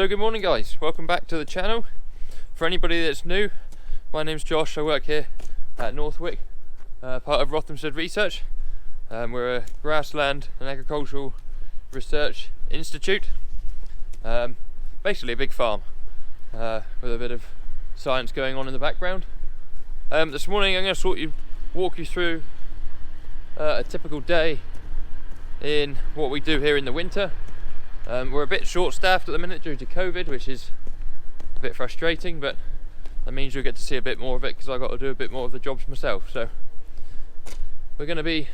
So good morning guys, welcome back to the channel. For anybody that's new, my name's Josh. I work here at North Wyke, part of Rothamsted Research. We're a grassland and agricultural research institute, basically a big farm with a bit of science going on in the background. This morning I'm going to walk you through a typical day in what we do here in the winter. We're a bit short-staffed at the minute due to COVID, which is a bit frustrating, but that means you'll get to see a bit more of it because I've got to do a bit more of the jobs myself. So we're going to be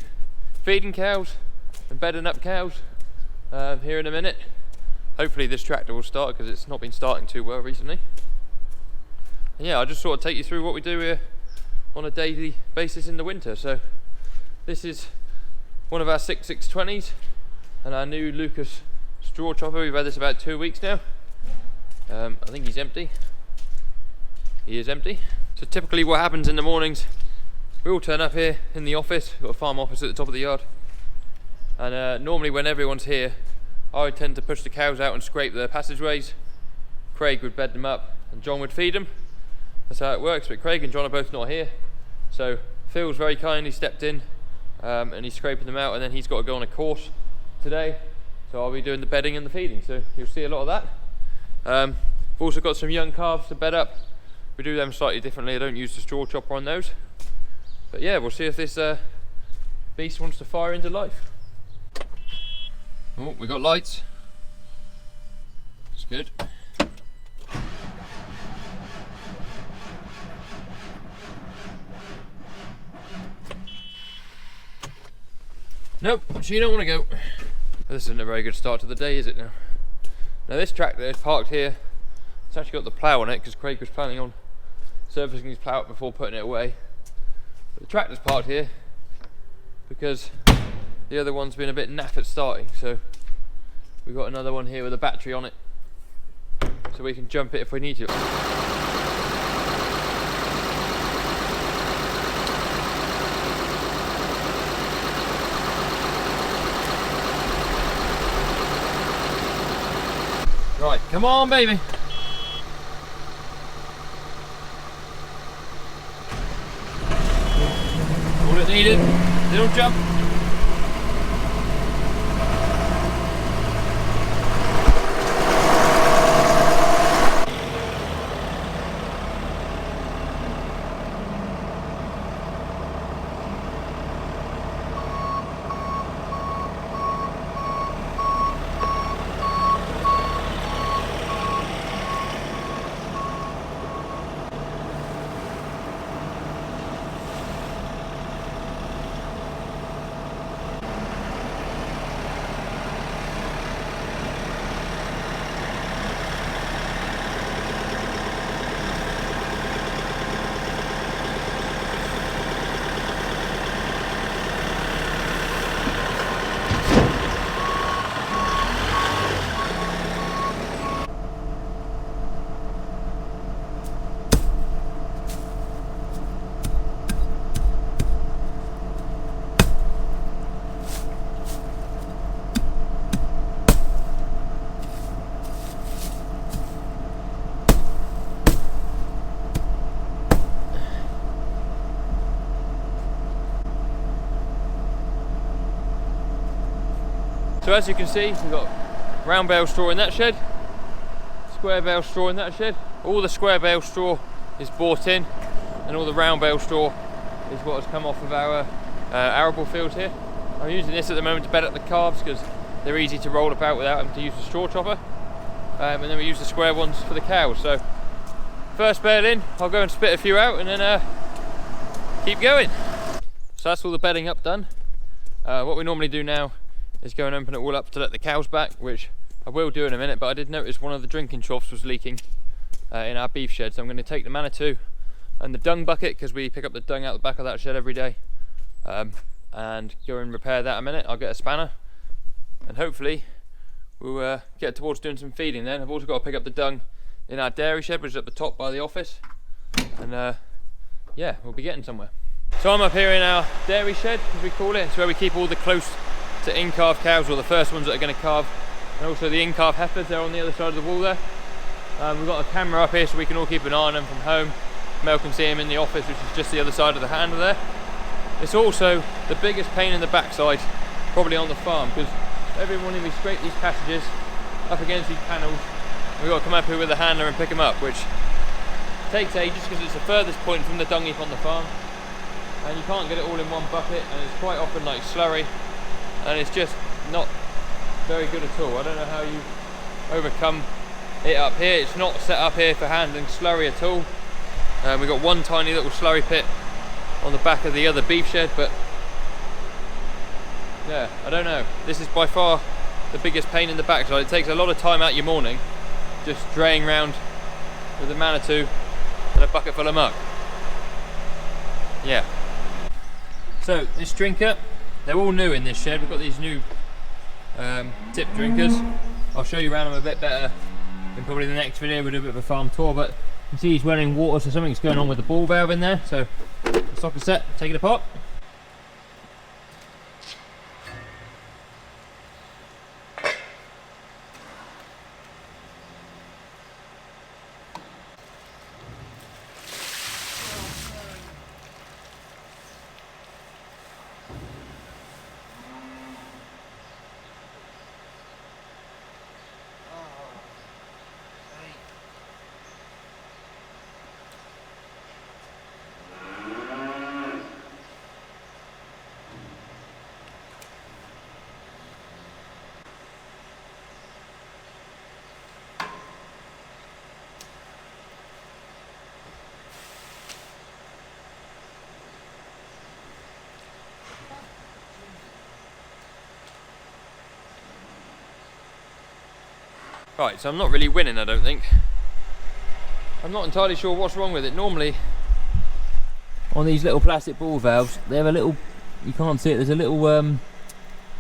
feeding cows and bedding up cows here in a minute. Hopefully this tractor will start because it's not been starting too well recently. And yeah, I'll just sort of take you through what we do here on a daily basis in the winter. So this is one of our 6620s and our new Lucas straw chopper. We've had this about 2 weeks now. I think he's empty. He is empty. So typically what happens in the mornings, we all turn up here in the office. We've got a farm office at the top of the yard, and normally when everyone's here I would tend to push the cows out and scrape the passageways. Craig would bed them up and John would feed them. That's how it works, but Craig and John are both not here, so Phil's very kindly stepped in and he's scraping them out, and then he's got to go on a course today. So I'll be doing the bedding and the feeding, so you'll see a lot of that. We've also got some young calves to bed up. We do them slightly differently. I don't use the straw chopper on those. But yeah, we'll see if this beast wants to fire into life. Oh, we got lights. That's good. Nope, she don't want to go. This isn't a very good start to the day, is it now? Now this tractor is parked here. It's actually got the plough on it because Craig was planning on servicing his plough before putting it away. But the tractor's parked here because the other one's been a bit naff at starting, so we've got another one here with a battery on it, so we can jump it if we need to. Right, come on baby. All it needed, little jump. So as you can see, we've got round bale straw in that shed, square bale straw in that shed. All the square bale straw is bought in, and all the round bale straw is what has come off of our arable fields here. I'm using this at the moment to bed up the calves because they're easy to roll about without having to use the straw chopper. And then we use the square ones for the cows. So first bale in, I'll go and spit a few out and then keep going. So that's all the bedding up done. What we normally do now is go and open it all up to let the cows back, which I will do in a minute, but I did notice one of the drinking troughs was leaking in our beef shed, so I'm going to take the Manitou and the dung bucket, because we pick up the dung out the back of that shed every day, and go and repair that in a minute. I'll get a spanner and hopefully we'll get towards doing some feeding then. I've also got to pick up the dung in our dairy shed, which is at the top by the office, and yeah, we'll be getting somewhere. So I'm up here in our dairy shed, as we call it. It's where we keep all the close to in-calf cows, or the first ones that are going to calve, and also the in-calf heifers. They're on the other side of the wall there. We've got a camera up here so we can all keep an eye on them from home. Mel can see him in the office, which is just the other side of the handle there. It's also the biggest pain in the backside probably on the farm, because every morning we scrape these passages up against these panels. We've got to come up here with a handler and pick them up, which takes ages because it's the furthest point from the dung heap on the farm, and you can't get it all in one bucket, and it's quite often like slurry, and it's just not very good at all. I don't know how you overcome it up here. It's not set up here for handling slurry at all. We've got one tiny little slurry pit on the back of the other beef shed, but yeah, I don't know. This is by far the biggest pain in the backside. It takes a lot of time out your morning just draying around with a Manitou and a bucket full of muck. Yeah. So this drinker, they're all new in this shed. We've got these new tip drinkers. I'll show you around them a bit better in probably the next video. We'll do a bit of a farm tour, but you can see he's running water, so something's going on with the ball valve in there. So socket set, take it apart. Right, so I'm not really winning, I don't think. I'm not entirely sure what's wrong with it. Normally, on these little plastic ball valves, they have a little, you can't see it, there's a little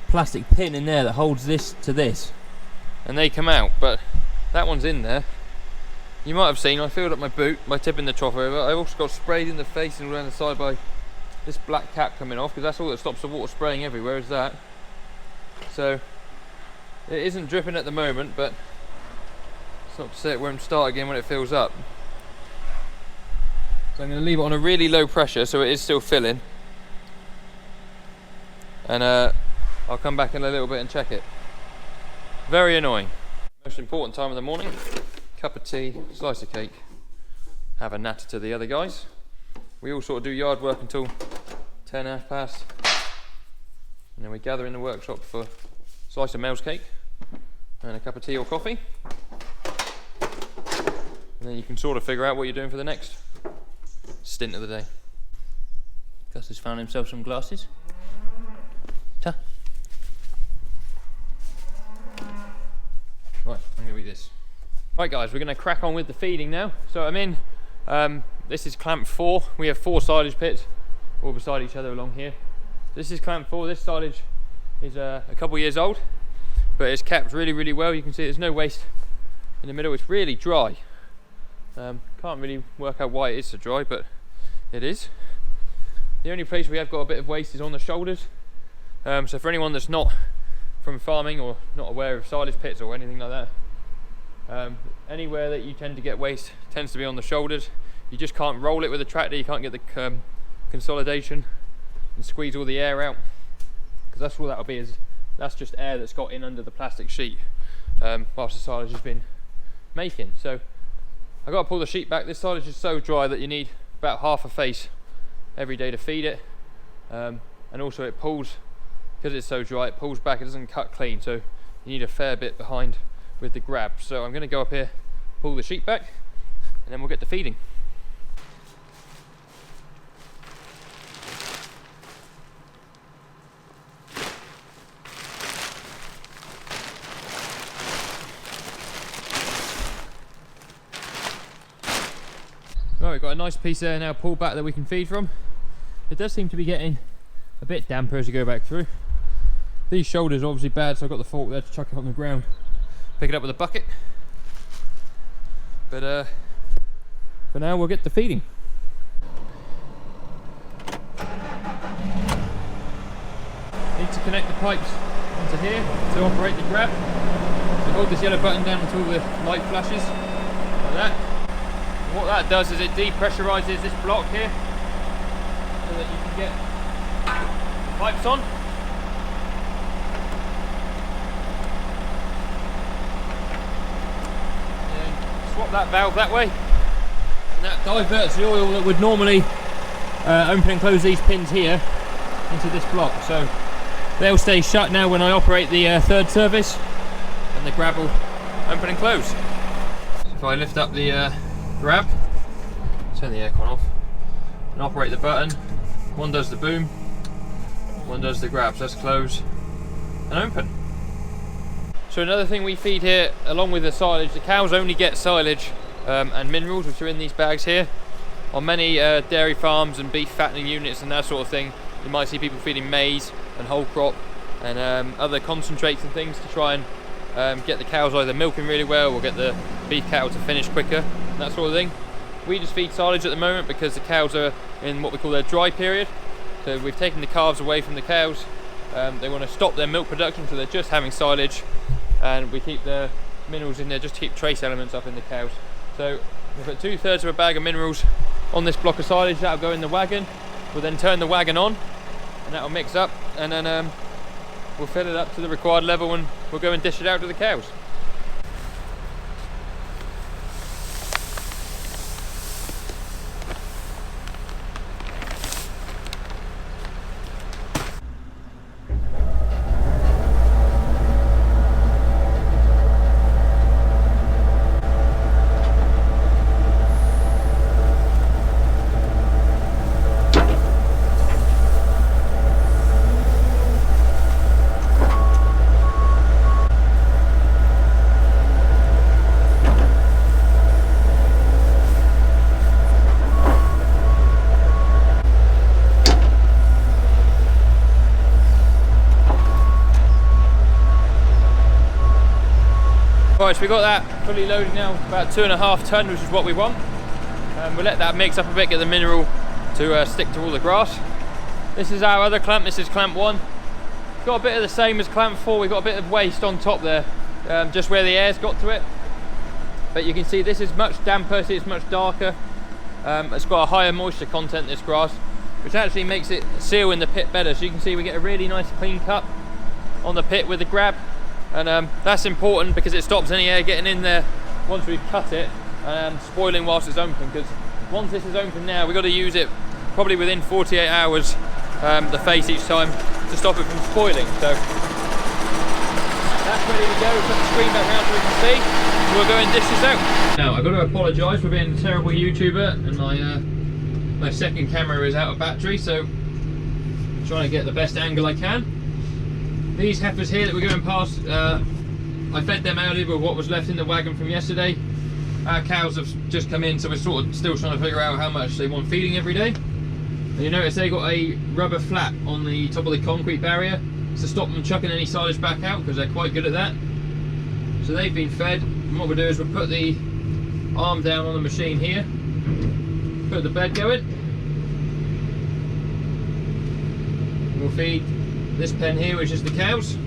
plastic pin in there that holds this to this. And they come out, but that one's in there. You might have seen, I filled up my boot by tipping the trough over. I also got sprayed in the face and around the side by this black cap coming off, because that's all that stops the water spraying everywhere, is that. So, it isn't dripping at the moment, but it's not to say it won't start again when it fills up. So I'm going to leave it on a really low pressure so it is still filling. And I'll come back in a little bit and check it. Very annoying. Most important time of the morning. Cup of tea, slice of cake. Have a natter to the other guys. We all sort of do yard work until 10, half past. And then we gather in the workshop for a slice of Mel's cake and a cup of tea or coffee. And then you can sort of figure out what you're doing for the next stint of the day. Gus has found himself some glasses. Ta. Right, I'm going to eat this. Right guys, we're going to crack on with the feeding now. So I'm in, this is clamp 4. We have 4 silage pits all beside each other along here. This is clamp 4. This silage is a couple years old, but it's kept really, really well. You can see there's no waste in the middle. It's really dry. Can't really work out why it is so dry, but it is. The only place we have got a bit of waste is on the shoulders. So for anyone that's not from farming or not aware of silage pits or anything like that, anywhere that you tend to get waste tends to be on the shoulders. You just can't roll it with a tractor. You can't get the consolidation and squeeze all the air out, because that's all that'll be, is that's just air that's got in under the plastic sheet whilst the silage has been making. So I've got to pull the sheet back. This silage is so dry that you need about half a face every day to feed it, and also it pulls, because it's so dry, it pulls back, it doesn't cut clean, so you need a fair bit behind with the grab. So I'm going to go up here, pull the sheet back, and then we'll get to feeding. Right, we've got a nice piece there now pulled back that we can feed from. It does seem to be getting a bit damper as you go back through. These shoulders are obviously bad, so I've got the fork there to chuck it on the ground, pick it up with a bucket. But for now we'll get to feeding. Need to connect the pipes onto here to operate the grab. So hold this yellow button down until the light flashes, that. And what that does is it depressurizes this block here so that you can get the pipes on. And swap that valve that way, and that diverts the oil that would normally open and close these pins here into this block. So they'll stay shut now when I operate the third service, and the grab will open and close. So if I lift up the grab, turn the aircon off, and operate the button, one does the boom, one does the grab. So that's close and open. So another thing we feed here, along with the silage, the cows only get silage and minerals, which are in these bags here. On many dairy farms and beef fattening units and that sort of thing, you might see people feeding maize and whole crop and other concentrates and things to try and get the cows either milking really well or get the beef cattle to finish quicker, that sort of thing. We just feed silage at the moment because the cows are in what we call their dry period. So we've taken the calves away from the cows. They want to stop their milk production, so they're just having silage, and we keep the minerals in there just to keep trace elements up in the cows. So we've got 2/3 of a bag of minerals on this block of silage. That'll go in the wagon. We'll then turn the wagon on, and that'll mix up, and then we'll fill it up to the required level, and we'll go and dish it out to the cows. Right, so we got that fully loaded now, about 2.5 ton, which is what we want. We'll let that mix up a bit, get the mineral to stick to all the grass. This is our other clamp, this is clamp 1. Got a bit of the same as clamp 4, we've got a bit of waste on top there, just where the air's got to it. But you can see this is much damper, see it's much darker. It's got a higher moisture content, this grass, which actually makes it seal in the pit better. So you can see we get a really nice clean cut on the pit with the grab. And that's important because it stops any air getting in there once we've cut it and spoiling whilst it's open, because once this is open now, we've got to use it probably within 48 hours, the face each time, to stop it from spoiling. So that's ready to go. We'll put the screen back around so we can see. So we'll go and dish this out. Now I've got to apologise for being a terrible YouTuber, and my second camera is out of battery, so I'm trying to get the best angle I can. These heifers here that we're going past, I fed them earlier with what was left in the wagon from yesterday. Our cows have just come in, so we're sort of still trying to figure out how much they want feeding every day. And you notice they got a rubber flap on the top of the concrete barrier to stop them chucking any silage back out, because they're quite good at that. So they've been fed, and what we'll do is we'll put the arm down on the machine here, put the bed going. We'll feed this pen here, which is the cows.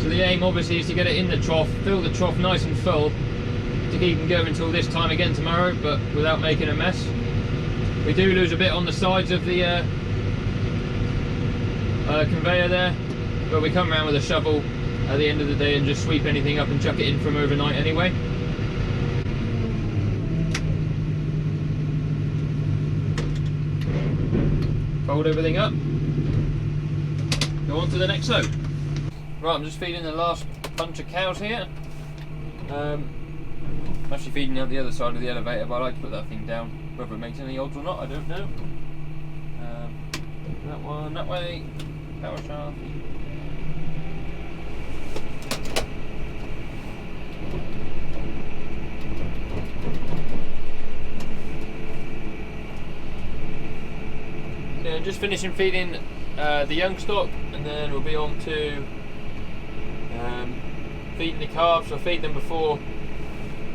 The aim obviously is to get it in the trough, fill the trough nice and full to keep them going until this time again tomorrow, but without making a mess. We do lose a bit on the sides of the conveyor there, but we come around with a shovel at the end of the day and just sweep anything up and chuck it in from overnight anyway. Fold everything up, go on to the next load. Right, I'm just feeding the last bunch of cows here. I'm actually feeding out the other side of the elevator, but I like to put that thing down. Whether it makes any odds or not, I don't know. That one, that way, power shaft. then just finishing feeding the young stock, and then we'll be on to feeding the calves. I'll feed them before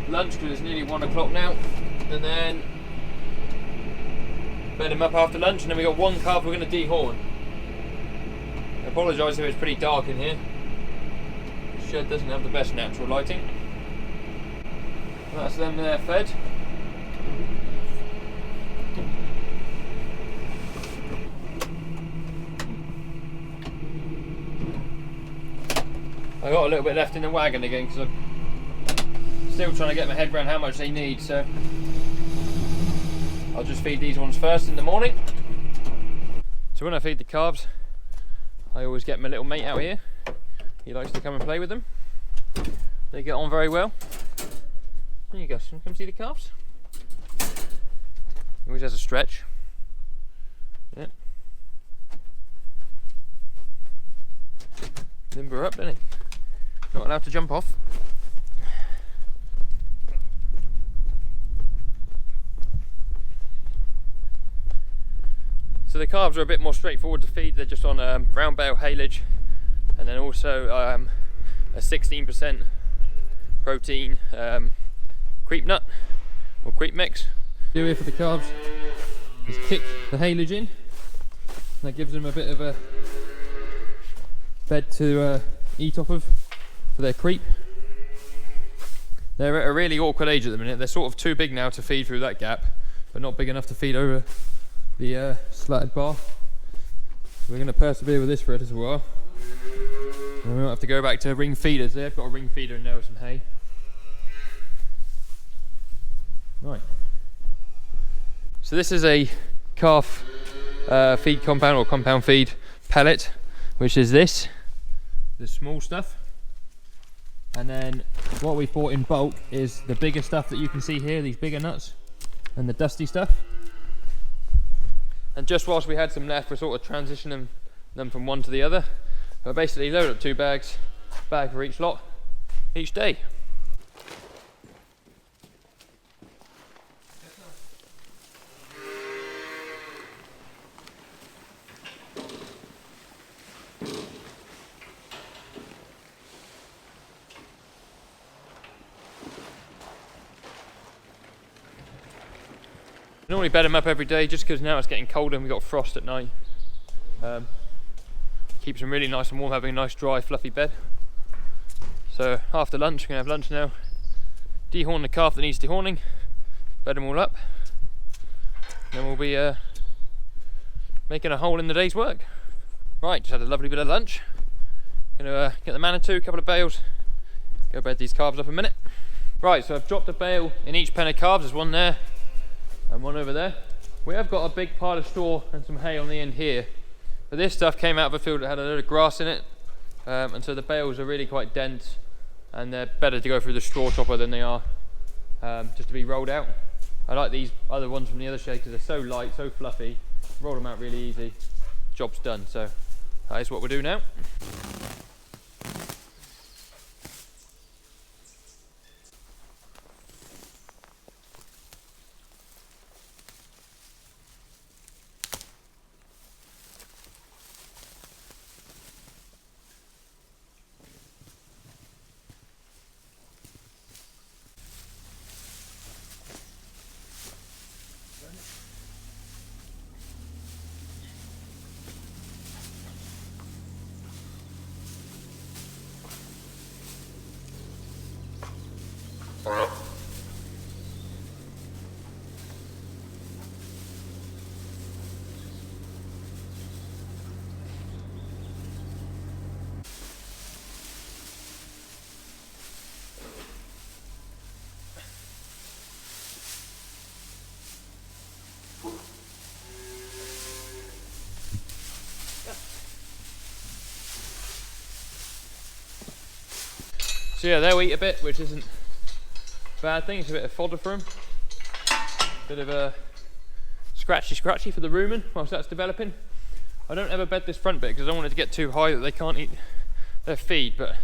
lunch because it's nearly 1 o'clock now, and then bed them up after lunch, and then we got one calf we're going to dehorn. I apologise if it's pretty dark in here. The shed doesn't have the best natural lighting. That's them there fed. I got a little bit left in the wagon again because I'm still trying to get my head around how much they need, so I'll just feed these ones first in the morning. So when I feed the calves, I always get my little mate out here. He likes to come and play with them. They get on very well. There you go, so come see the calves. He always has a stretch. Yep. Limber up, doesn't he? Not allowed to jump off. So the calves are a bit more straightforward to feed. They're just on brown bale haylage, and then also a 16% protein creep nut or creep mix. Do here for the calves is kick the haylage in. That gives them a bit of a bed to eat off of for their creep. They're at a really awkward age at the minute. They're sort of too big now to feed through that gap, but not big enough to feed over the slatted bar. We're going to persevere with this for a little while, and we might have to go back to ring feeders. They've got a ring feeder in there with some hay. Right. So this is a calf feed compound or compound feed pellet, which is this, the small stuff. And then what we bought in bulk is the bigger stuff that you can see here, these bigger nuts, and the dusty stuff. And just whilst we had some left, we're sort of transitioning them from one to the other. But basically load up 2 bags, bag for each lot, each day. Normally bed them up every day just because now it's getting colder and we've got frost at night. Keeps them really nice and warm, having a nice dry fluffy bed. So after lunch, we're going to have lunch now, dehorn the calf that needs dehorning, bed them all up, then we'll be making a hole in the day's work. Right, just had a lovely bit of lunch. Going to get the Manitou, a couple of bales, go bed these calves up a minute. Right, so I've dropped a bale in each pen of calves. There's one there and one over there. We have got a big pile of straw and some hay on the end here, but this stuff came out of a field that had a load of grass in it, and so the bales are really quite dense, and they're better to go through the straw chopper than they are just to be rolled out. I like these other ones from the other shed because they're so light, so fluffy, roll them out really easy, job's done. So that is what we'll do now. So yeah, they'll eat a bit, which isn't a bad thing. It's a bit of fodder for them. Bit of a scratchy for the rumen whilst that's developing. I don't ever bed this front bit because I don't want it to get too high that they can't eat their feed, but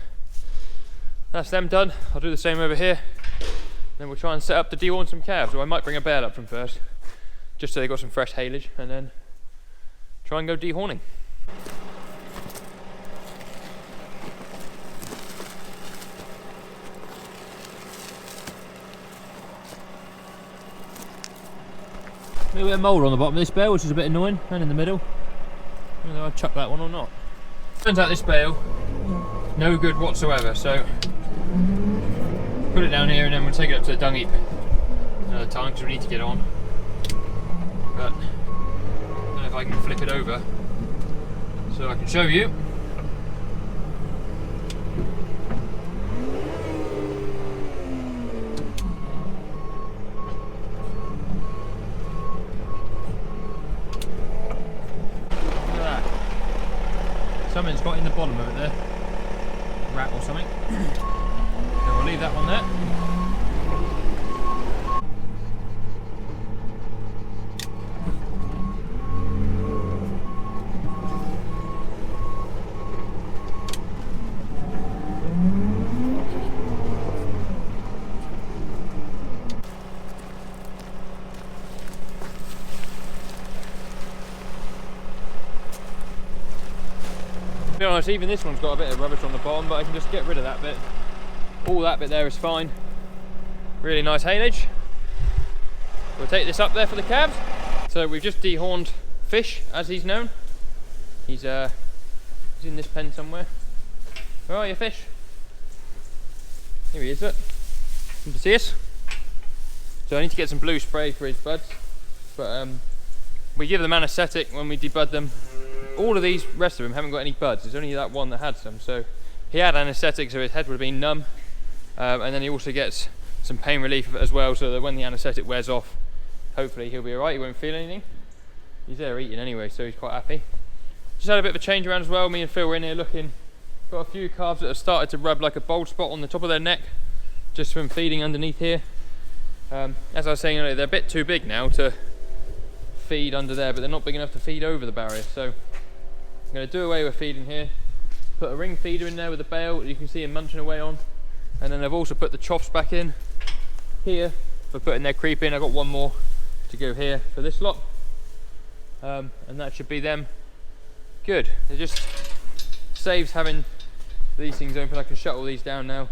that's them done. I'll do the same over here. Then we'll try and set up to dehorn some calves, or I might bring a bale up from first, just so they got some fresh haylage, and then try and go dehorning. A little bit of mould on the bottom of this bale, which is a bit annoying, and in the middle. Whether I chuck that one or not. Turns out this bale, no good whatsoever, so put it down here and then we'll take it up to the dung heap another time because we need to get on. But I don't know if I can flip it over so I can show you. Something's got in the bottom of it there, a rat or something. So we'll leave that one there. To be honest, even this one's got a bit of rubbish on the bottom, but I can just get rid of that bit. All that bit there is fine. Really nice haylage. We'll take this up there for the calves. So we've just dehorned Fish, as he's known. He's in this pen somewhere. Where are you, Fish? Here he is, look. Come to see us. So I need to get some blue spray for his buds. But we give them anaesthetic when we debud them. All of these rest of them haven't got any buds. There's only that one that had some. So he had anaesthetic, so his head would have been numb. And then he also gets some pain relief as well, so that when the anaesthetic wears off, hopefully he'll be alright, he won't feel anything. He's there eating anyway, so he's quite happy. Just had a bit of a change around as well. Me and Phil were in here looking. Got a few calves that have started to rub like a bald spot on the top of their neck, just from feeding underneath here. As I was saying earlier, they're a bit too big now to feed under there, but they're not big enough to feed over the barrier. So I'm going to do away with feeding here, put a ring feeder in there with a bale that you can see him munching away on, and then I've also put the troughs back in here for putting their creep in. I've got one more to go here for this lot, and that should be them good. It just saves having these things open. I can shut all these down now,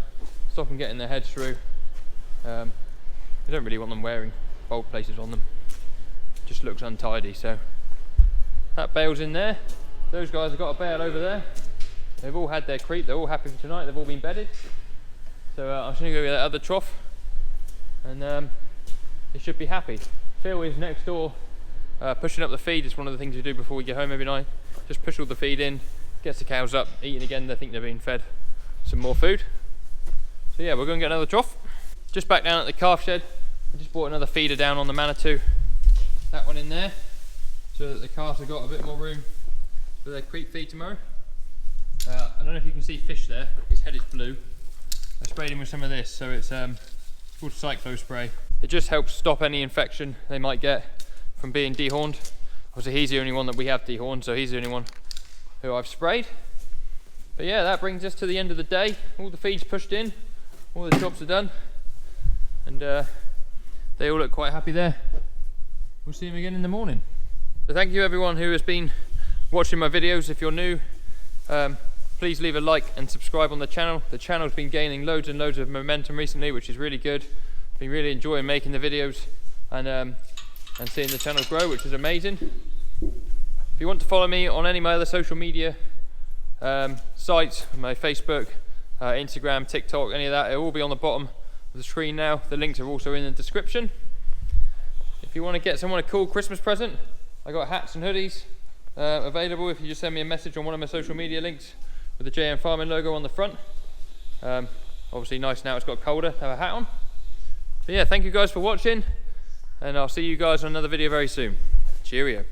stop them getting their heads through. I don't really want them wearing bolt places on them, it just looks untidy. So that bale's in there. Those guys have got a bale over there. They've all had their creep, they're all happy for tonight, they've all been bedded. So I'm just going to go get that other trough, and they should be happy. Phil is next door pushing up the feed. It's one of the things we do before we get home every night. Just push all the feed in, gets the cows up, eating again. They think they're being fed some more food. So yeah, we're going to get another trough. Just back down at the calf shed, I just brought another feeder down on the Manitou. That one in there, so that the calves have got a bit more room for their creep feed tomorrow. I don't know if you can see Fish there, his head is blue. I sprayed him with some of this, so it's called Cyclo spray. It just helps stop any infection they might get from being dehorned. Obviously he's the only one that we have dehorned, so he's the only one who I've sprayed. But yeah, that brings us to the end of the day. All the feed's pushed in, all the jobs are done, and they all look quite happy there. We'll see them again in the morning. So thank you everyone who has been watching my videos. If you're new, please leave a like and subscribe on the channel. The channel's been gaining loads and loads of momentum recently, which is really good. Been really enjoying making the videos and seeing the channel grow, which is amazing. If you want to follow me on any of my other social media sites, my Facebook, Instagram, TikTok, any of that, it will be on the bottom of the screen now. The links are also in the description. If you want to get someone a cool Christmas present, I got hats and hoodies available if you just send me a message on one of my social media links with the JM Farming logo on the front. Obviously nice now it's got colder to have a hat on. But yeah, thank you guys for watching, and I'll see you guys on another video very soon. Cheerio.